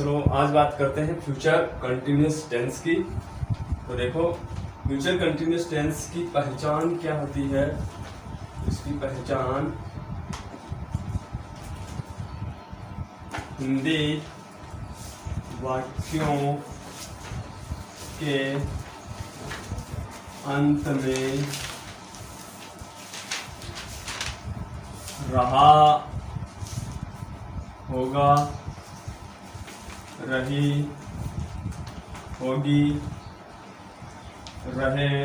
चलो आज बात करते हैं फ्यूचर कंटिन्यूअस टेंस की। तो देखो फ्यूचर कंटिन्यूअस टेंस की पहचान क्या होती है। इसकी पहचान हिंदी वाक्यों के अंत में रहा होगा, रही होगी, रहे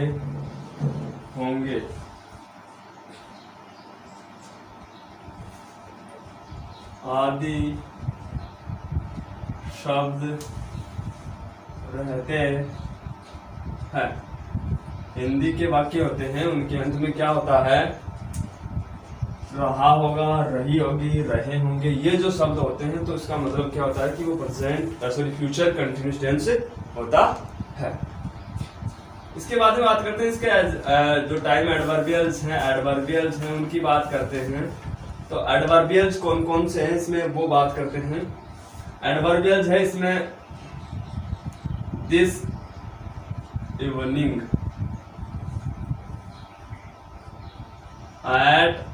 होंगे आदि शब्द रहते हैं। हिंदी के वाक्य होते हैं, उनके अंत में क्या होता है, रहा होगा, रही होगी, रहे होंगे, ये जो शब्द होते हैं। तो इसका मतलब क्या होता है कि वो फ्यूचर कंटिन्यूअस टेंस होता है। इसके बाद में बात करते हैं इसके जो टाइम एडवर्बियल्स हैं उनकी बात करते हैं। तो एडवर्बियल्स कौन कौन से हैं इसमें वो बात करते हैं। एडवर्बियल्स है इसमें this evening, at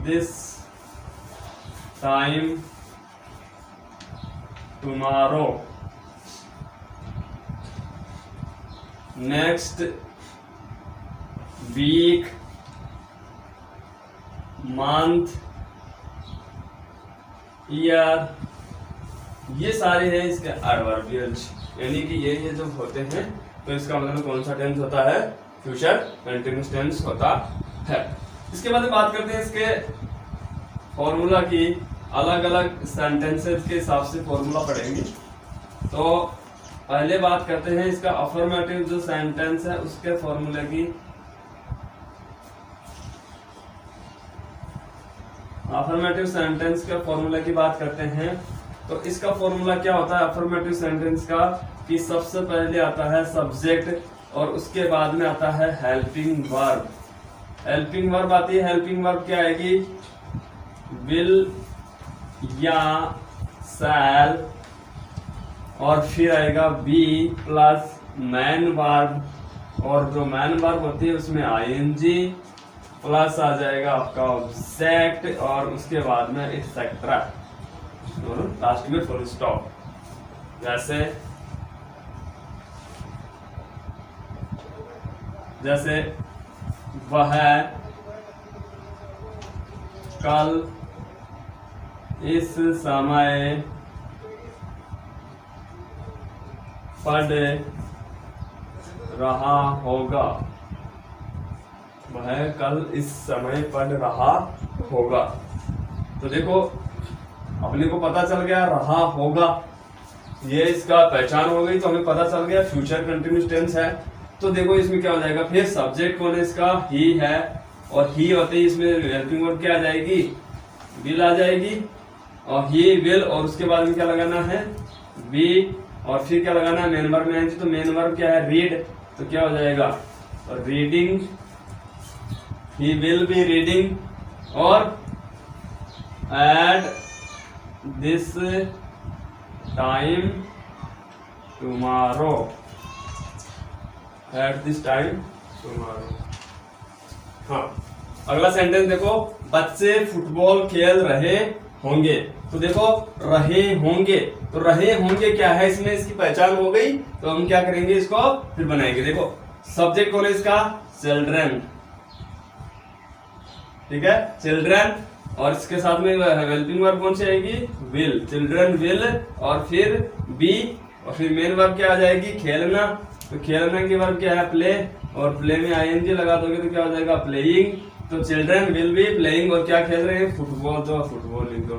this time, tomorrow, next week, month, year, ये सारे हैं इसके एडवर्बियल्स। यानी कि ये जो होते हैं तो इसका मतलब कौन सा टेंस होता है, फ्यूचर कंटिन्यूअस टेंस होता है। इसके बाद बात करते हैं इसके फॉर्मूला की। अलग अलग सेंटेंसेस के हिसाब से फॉर्मूला पढ़ेंगे। तो पहले बात करते हैं इसका अफर्मेटिव जो सेंटेंस है उसके फॉर्मूले की। अफर्मेटिव सेंटेंस के फॉर्मूले की बात करते हैं। तो इसका फॉर्मूला क्या होता है अफर्मेटिव सेंटेंस का, कि सबसे पहले आता है सब्जेक्ट और उसके बाद में आता है हेल्पिंग वर्ब। हेल्पिंग वर्ब आती है, हेल्पिंग वर्ब क्या आएगी, विल या शैल, और फिर आएगा बी प्लस मैन वर्ब, और जो मैन वर्ब होती है उसमें आईएनजी प्लस आ जाएगा आपका ऑब्जेक्ट, और उसके बाद में एक्सेट्रा, लास्ट में फुल स्टॉप। जैसे वह कल इस समय पढ़ रहा होगा, वह कल इस समय पढ़ रहा होगा। तो देखो अपने को पता चल गया रहा होगा, ये इसका पहचान हो गई। तो हमें पता चल गया फ्यूचर कंटिन्यूअस टेंस है। तो देखो इसमें क्या हो जाएगा, फिर सब्जेक्ट कौन है इसका, ही है, और ही होते ही इसमें हेल्पिंग वर्ब क्या आ जाएगी, विल आ जाएगी, और ही विल, और उसके बाद में क्या लगाना है, बी, और फिर क्या लगाना है, मेन वर्ब में आएंगे। तो मेन वर्ब क्या है, रीड, तो क्या हो जाएगा, reading, he will be reading, और at this time tomorrow, at this time tomorrow. हाँ, अगला सेंटेंस देखो, बच्चे फुटबॉल खेल रहे होंगे। तो देखो रहे होंगे, तो रहे होंगे क्या है, इसमें इसकी पहचान हो गई। तो हम क्या करेंगे, इसको फिर बनाएंगे। देखो सब्जेक्ट कौन है इसका, चिल्ड्रन, ठीक है, चिल्ड्रन, और इसके साथ में हेल्पिंग वर्ब कौन सी आएगी, विल, चिल्ड्रन विल, और फिर बी, और फिर मेन वर्ब क्या आ जाएगी, खेलना। तो खेलने की वर्ब क्या है, प्ले, और प्ले में आईएनजी लगा दोगे तो क्या हो जाएगा, प्लेइंग। तो चिल्ड्रन विल बी प्लेइंग, और क्या खेल रहे हैं, फुटबॉल। तो फुटबॉल लिख दो,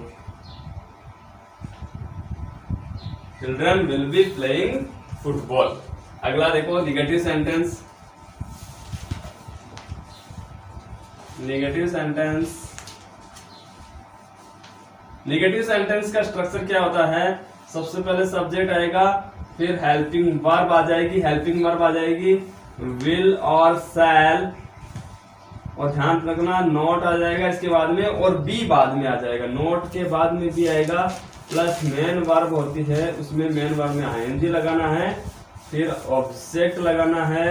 children will be playing football. अगला देखो negative sentence. Negative sentence, negative sentence का स्ट्रक्चर क्या होता है, सबसे पहले सब्जेक्ट आएगा, फिर हेल्पिंग वर्ब आ जाएगी, हेल्पिंग वर्ब आ जाएगी विल और शैल, और ध्यान रखना नोट आ जाएगा इसके बाद में, और बी बाद में आ जाएगा। नोट के बाद में बी आएगा, प्लस मेन वर्ब होती है, उसमें मेन वर्ब में आईएनजी लगाना है, फिर ऑब्जेक्ट लगाना है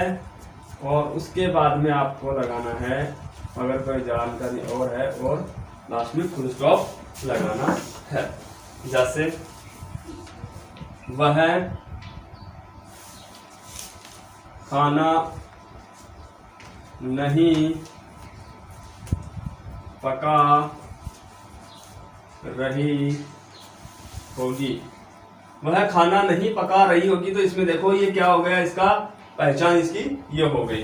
और उसके बाद में आपको लगाना है अगर कोई जानकारी और है और लास्ट में फुल स्टॉप लगाना है। जैसे वह खाना नहीं पका रही होगी। वह खाना नहीं पका रही होगी, तो इसमें देखो ये क्या हो गया, इसका पहचान इसकी ये हो गई।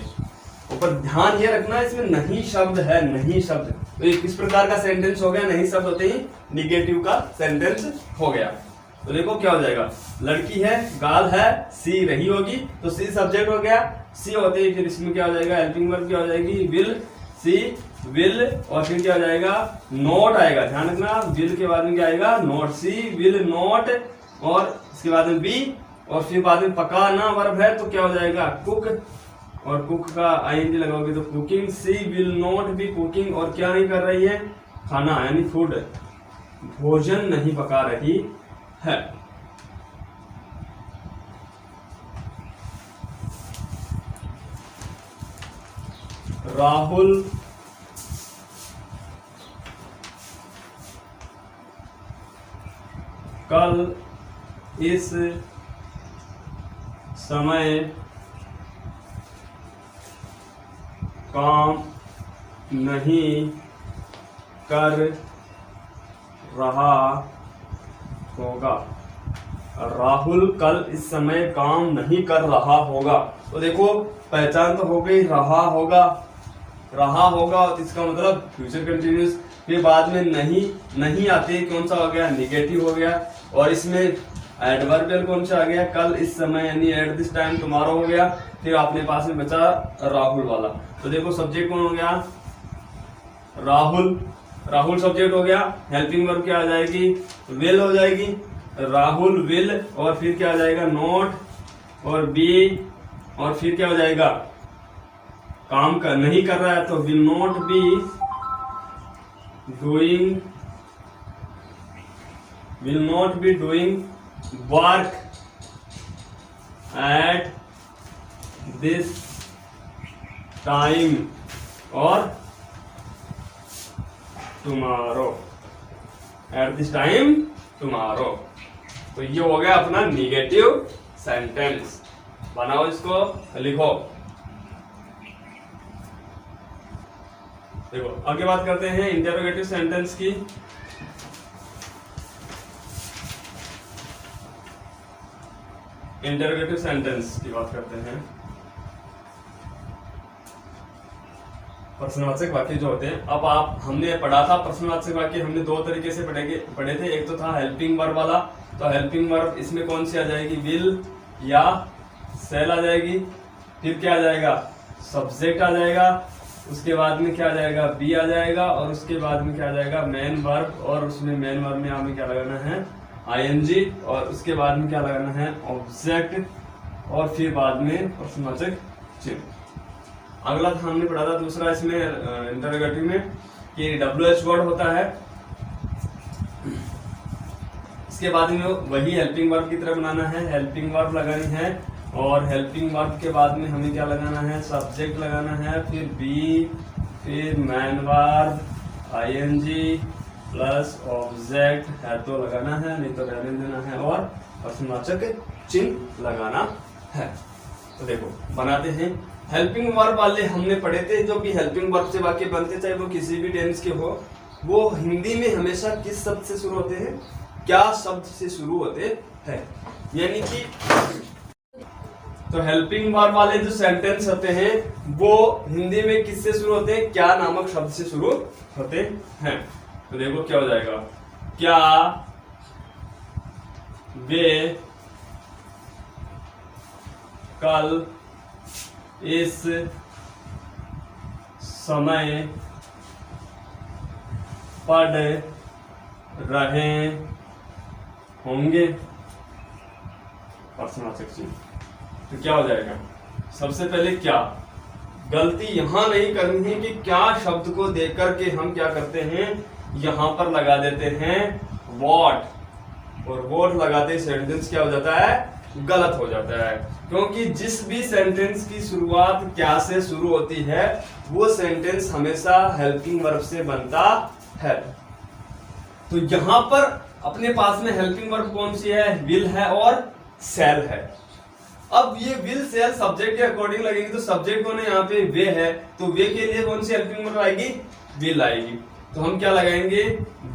ऊपर ध्यान ये रखना इसमें नहीं शब्द है, नहीं शब्द, तो ये किस प्रकार का सेंटेंस हो गया, नहीं शब्द होते ही निगेटिव का सेंटेंस हो गया। तो देखो क्या हो जाएगा, लड़की है, गाल है, सी रही होगी, तो सी सब्जेक्ट हो गया, सी होते ही फिर इसमें क्या हो जाएगा, हेल्पिंग वर्ब क्या हो जाएगी, विल, सी विल, और फिर क्या हो जाएगा, नॉट आएगा। ध्यान रखना विल के बाद में क्या आएगा, नॉट, सी विल नॉट, और इसके बाद में बी, और फिर बाद में पकाना वर्ब है तो क्या हो जाएगा, कुक, और कुक का आईएनजी लगाओगे तो cooking. She will not be cooking, और क्या नहीं कर रही है, खाना यानी फूड, भोजन नहीं पका रही है। राहुल कल इस समय काम नहीं कर रहा होगा। राहुल कल इस समय काम नहीं कर रहा होगा, तो देखो पहचान तो हो गई, रहा होगा, रहा होगा, तो इसका मतलब फ्यूचर कंटिन्यूस। फिर बाद में नहीं आते, कौन सा हो गया, निगेटिव हो गया, और इसमें एडवर्बियल कौन सा आ गया, कल इस समय यानी एट दिस टाइम टुमारो हो गया। फिर अपने पास में बचा राहुल वाला, तो देखो सब्जेक्ट कौन हो गया, राहुल, राहुल सब्जेक्ट हो गया, हेल्पिंग वर्ब क्या आ जाएगी, विल हो जाएगी, राहुल विल, और फिर क्या आ जाएगा, नॉट, और बी, और फिर क्या हो जाएगा, काम कर नहीं कर रहा है तो will not be doing, will not be doing work at this time और tomorrow, at this time tomorrow. तो ये हो गया अपना निगेटिव सेंटेंस। बनाओ इसको, लिखो। देखो आगे बात करते हैं इंटरोगेटिव सेंटेंस की। इंटरोगेटिव सेंटेंस की बात करते हैं। प्रश्नवाचक वाक्य जो होते हैं, अब आप हमने पढ़ा था प्रश्नवाचक वाक्य हमने दो तरीके से पढ़े थे। एक तो था हेल्पिंग वर्ब वाला, तो हेल्पिंग वर्ब इसमें कौन सी आ जाएगी, विल या सेल आ जाएगी। फिर क्या आ जाएगा, सब्जेक्ट आ जाएगा, उसके बाद में क्या आ जाएगा, बी आ जाएगा, और उसके बाद में क्या आ जाएगा, मेन वर्ब, और उसमें मेन वर्ब में हमें क्या लगाना है, आईएनजी, और उसके बाद में क्या लगाना है, ऑब्जेक्ट, और फिर बाद में प्रश्नवाचक चिन्ह। अगला था हमने पढ़ा था दूसरा इसमें इंटरोगेटिव में कि WH वर्ड होता है, इसके बाद में वही हेल्पिंग वर्ब की तरह बनाना है, हेल्पिंग वर्ब लगानी है, और हेल्पिंग वर्ब के बाद में हमें क्या लगाना है, सब्जेक्ट लगाना है, फिर बी, फिर main verb, ING plus object है तो लगाना है, नहीं तो रहने देना है, और प्रश्नवाचक चिन्ह लगाना है। तो देखो बनाते हैं। हेल्पिंग वर्ब वाले हमने पढ़े थे, जो भी हेल्पिंग वर्ब से वाक्य बनते चाहे वो किसी भी टेंस के हो, वो हिंदी में हमेशा किस शब्द से शुरू होते हैं, क्या शब्द से शुरू होते हैं। यानी कि तो हेल्पिंग वर्ब वाले जो सेंटेंस होते हैं वो हिंदी में किससे शुरू होते हैं, क्या नामक शब्द से शुरू होते हैं। तो देखो क्या हो जाएगा, क्या वे कल इस समय पढ़ रहे होंगे, प्रश्नवाचक चिन्ह। तो क्या हो जाएगा, सबसे पहले क्या, गलती यहां नहीं करनी है कि क्या शब्द को देख करके हम क्या करते हैं, यहां पर लगा देते हैं व्हाट, और वॉट लगाते ही सेंटेंस क्या हो जाता है, गलत हो जाता है। क्योंकि जिस भी सेंटेंस की शुरुआत क्या से शुरू होती है वो सेंटेंस हमेशा हेल्पिंग वर्ब से बनता है। तो यहां पर अपने पास में हेल्पिंग वर्ब कौन सी है, विल है और शैल है। अब ये विल शैल सब्जेक्ट के अकॉर्डिंग लगेगी, तो सब्जेक्ट कौन है यहाँ पे, वे है, तो वे के लिए कौन सी हेल्पिंग वर्ब आएगी, विल आएगी। तो हम क्या लगाएंगे,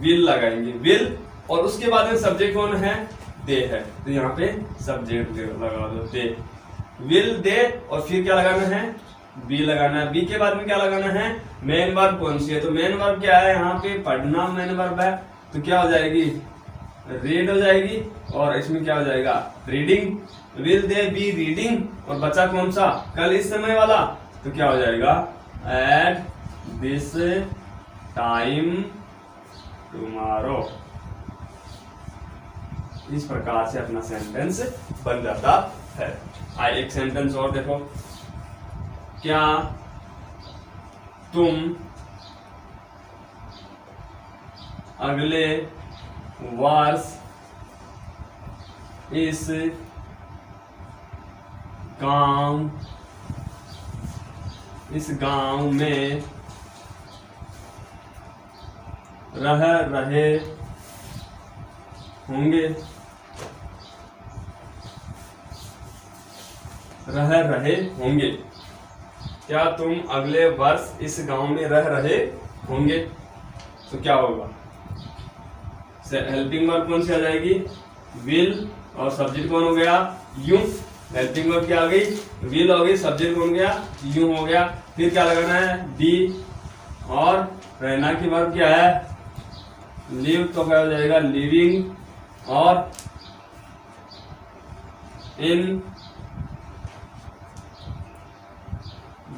विल लगाएंगे, विल, और उसके बाद में सब्जेक्ट कौन है, दे है, तो यहाँ पे सब्जेक्ट लगा दो, दे, विल, दे, और फिर क्या लगाना है, बी लगाना है। बी के बाद में क्या लगाना है, मेन वर्ब कौन सी है, तो मेन वर्ब क्या है, यहाँ पे पढ़ना मेन वर्ब है, तो क्या हो जाएगी, रीड हो जाएगी, और इसमें क्या हो जाएगा, reading, will they B reading, और बचा कौन सा, कल इस समय वाला, तो क्या हो जाएगा, एट दिस टाइम टुमारो। इस प्रकार से अपना सेंटेंस बन जाता है। आइए एक सेंटेंस और देखो, क्या तुम अगले वर्ष इस गांव में रह रहे होंगे, क्या तुम अगले वर्ष इस गांव में रह रहे होंगे, तो क्या होगा, हेल्पिंग वर्ब कौन सी आ जाएगी, विल, और सब्जेक्ट कौन हो गया, यू। हेल्पिंग वर्ब क्या आ गई, विल हो गई, सब्जेक्ट कौन गया, यू हो गया। फिर क्या लगाना है, बी, और रहना की वर्ब क्या है, लिव, तो क्या हो जाएगा, लिविंग, और इन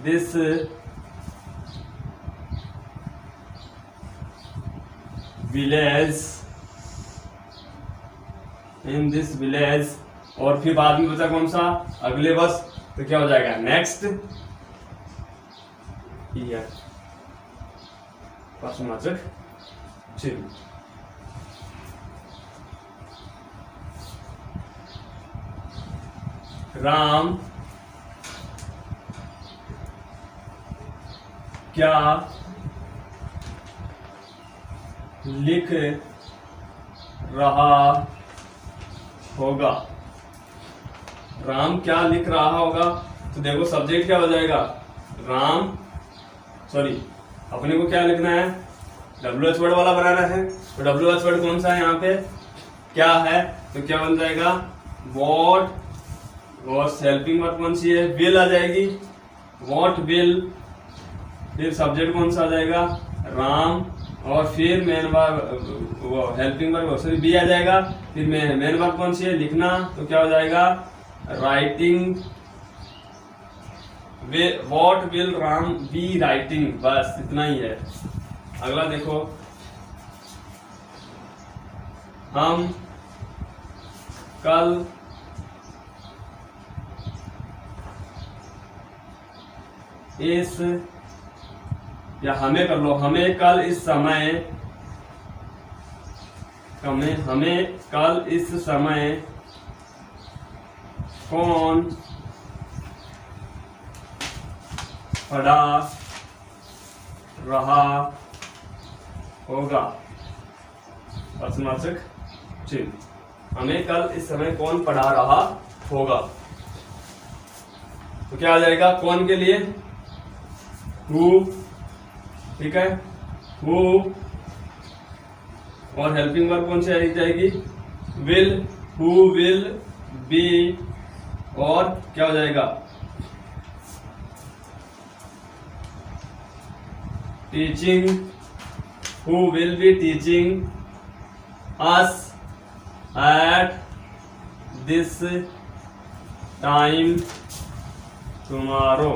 दिस विलेज, और फिर बाद में बचा कौन सा, अगले वर्ष, तो क्या हो जाएगा, नेक्स्ट ईयर, प्रश्नवाचक चिन्ह। राम क्या लिख रहा होगा, राम क्या लिख रहा होगा, तो देखो सब्जेक्ट क्या हो जाएगा, राम, सॉरी अपने को क्या लिखना है, WH वर्ड वाला बनाना है, तो WH वर्ड कौन सा है यहाँ पे, क्या है, तो क्या बन जाएगा, वॉट, और हेल्पिंग वर्ब कौन सी है, विल आ जाएगी, वॉट विल, फिर सब्जेक्ट कौन सा आ जाएगा, राम, और फिर मेन वर्ब, वो हेल्पिंग वर्ब सॉरी बी आ जाएगा, फिर मेन वर्ब कौन सी है, लिखना, तो क्या हो जाएगा, writing, what will Ram be writing, बस इतना ही है। अगला देखो, हम कल इस, या हमें कर लो, हमें कल इस समय, हमें कल इस समय कौन पढ़ा रहा होगा, प्रश्नवाचक चिन्ह। हमें कल इस समय कौन पढ़ा रहा होगा, तो क्या आ जाएगा, कौन के लिए, हु, ठीक है, हु, और हेल्पिंग वर्ब कौन सी आ जाएगी, विल, हु विल बी, और क्या हो जाएगा, teaching, who will be teaching us at this time tomorrow.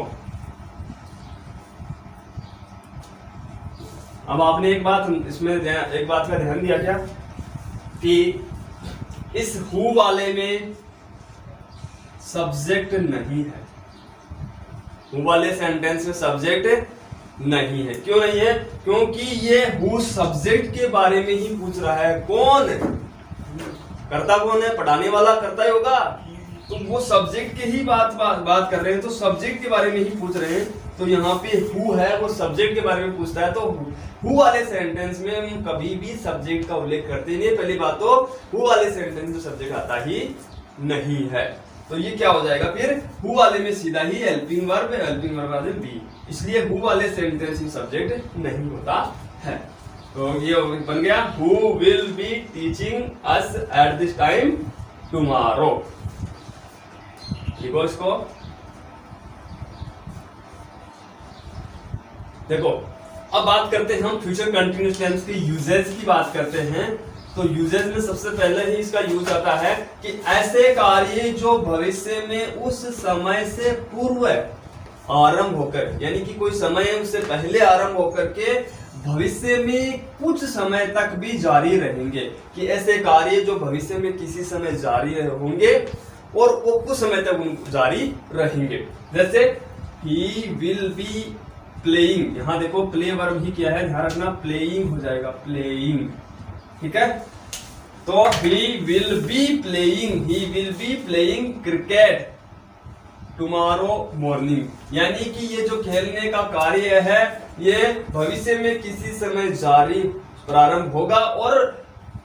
अब आपने एक बात इसमें एक बात का ध्यान दिया क्या, कि इस हु वाले में सब्जेक्ट नहीं है, हु वाले सेंटेंस में सब्जेक्ट नहीं है। क्यों नहीं है, क्योंकि ये हु सब्जेक्ट के बारे में ही पूछ रहा है, कौन, करता कौन है? पढ़ाने वाला करता ही होगा। तो वो सब्जेक्ट के ही बात कर रहे हैं, तो सब्जेक्ट के बारे में ही पूछ रहे हैं। तो यहाँ पे हु है वो सब्जेक्ट के बारे में पूछता है, तो हु वाले सेंटेंस में हम कभी भी सब्जेक्ट का उल्लेख करते नहीं। पहली बात तो हु वाले सेंटेंस में सब्जेक्ट आता ही नहीं है। तो ये क्या हो जाएगा फिर? हु वाले में सीधा ही हेल्पिंग वर्ब आते बी, इसलिए हु वाले सेंटेंस में सब्जेक्ट नहीं होता है। तो ये बन गया who will be teaching us at this time tomorrow. लिखो इसको। देखो अब बात करते हैं हम फ्यूचर कंटिन्यूअस टेंस के यूजेज की बात करते हैं। तो यूजेज में सबसे पहले ही इसका यूज आता है कि ऐसे कार्य जो भविष्य में उस समय से पूर्व आरंभ होकर, यानी कि कोई समय है उससे पहले आरंभ होकर के भविष्य में कुछ समय तक भी जारी रहेंगे। कि ऐसे कार्य जो भविष्य में किसी समय जारी होंगे और वो कुछ समय तक उनको जारी रहेंगे। जैसे ही विल बी प्लेइंग, यहां देखो प्ले वर्ब ही किया है, ध्यान रखना प्लेइंग हो जाएगा, प्लेइंग, ठीक है। तो ही will be playing cricket tomorrow morning, यानी कि ये जो खेलने का कार्य है ये भविष्य में किसी समय जारी प्रारंभ होगा और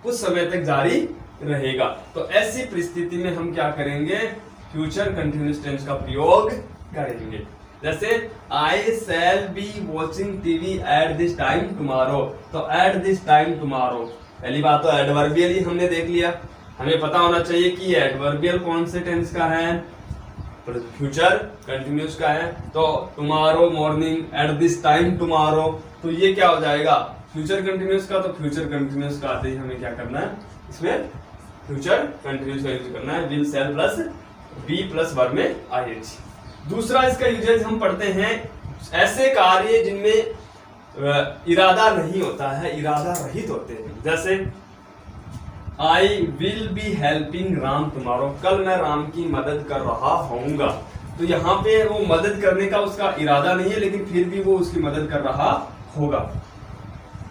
कुछ समय तक जारी रहेगा। तो ऐसी परिस्थिति में हम क्या करेंगे? फ्यूचर कंटिन्यूअस टेंस का प्रयोग करेंगे। जैसे I shall be watching TV at this time tomorrow. तो एट दिस टाइम टुमारो, पहली बात तो एडवर्बियल ही हमने देख लिया। हमें पता होना चाहिए कि एडवर्बियल कौन से टेंस का है? फ्यूचर कंटिन्यूअस का है। तो tomorrow morning, eight this time tomorrow, तो ये क्या हो जाएगा? फ्यूचर कंटिन्यूअस का। तो फ्यूचर कंटिन्यूअस का आते ही हमें क्या करना है? इसमें फ्यूचर कंटिन्यूअस का यूज करना है, will shall plus be plus verb में आईएनजी। दूसरा इसका यूजेज हम पढ़ते हैं ऐसे कार्य जिनमें इरादा नहीं होता है, इरादा रहित होते हैं। जैसे I will be helping Ram tomorrow, कल मैं राम की मदद कर रहा होऊंगा। तो यहाँ पे वो मदद करने का उसका इरादा नहीं है, लेकिन फिर भी वो उसकी मदद कर रहा होगा।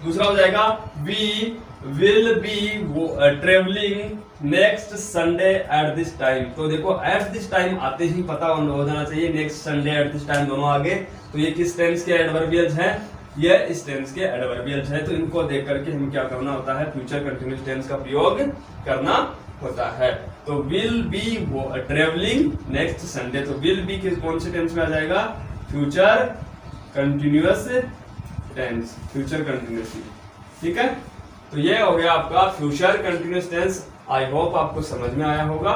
दूसरा हो जाएगा we will be travelling next Sunday at this time. तो देखो एट दिस टाइम आते ही पता हो जाना चाहिए next Sunday at this time दोनों आगे। तो ये किस टेंस के एडवर्बियल्स हैं? ये इस टेंस के एडवर्बियल्स हैं। तो इनको देख करके हमें क्या करना होता है? फ्यूचर कंटिन्यूअस टेंस का प्रयोग करना होता है। तो will be travelling next Sunday, तो विल बी किस कौन से टेंस में आ जाएगा? Future continuous tense, future continuous, ठीक है। तो ये हो गया आपका future continuous tense. I hope आपको समझ में आया होगा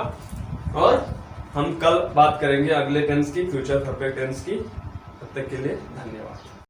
और हम कल बात करेंगे अगले टेंस की, फ्यूचर परफेक्ट टेंस की। तब तक के लिए धन्यवाद।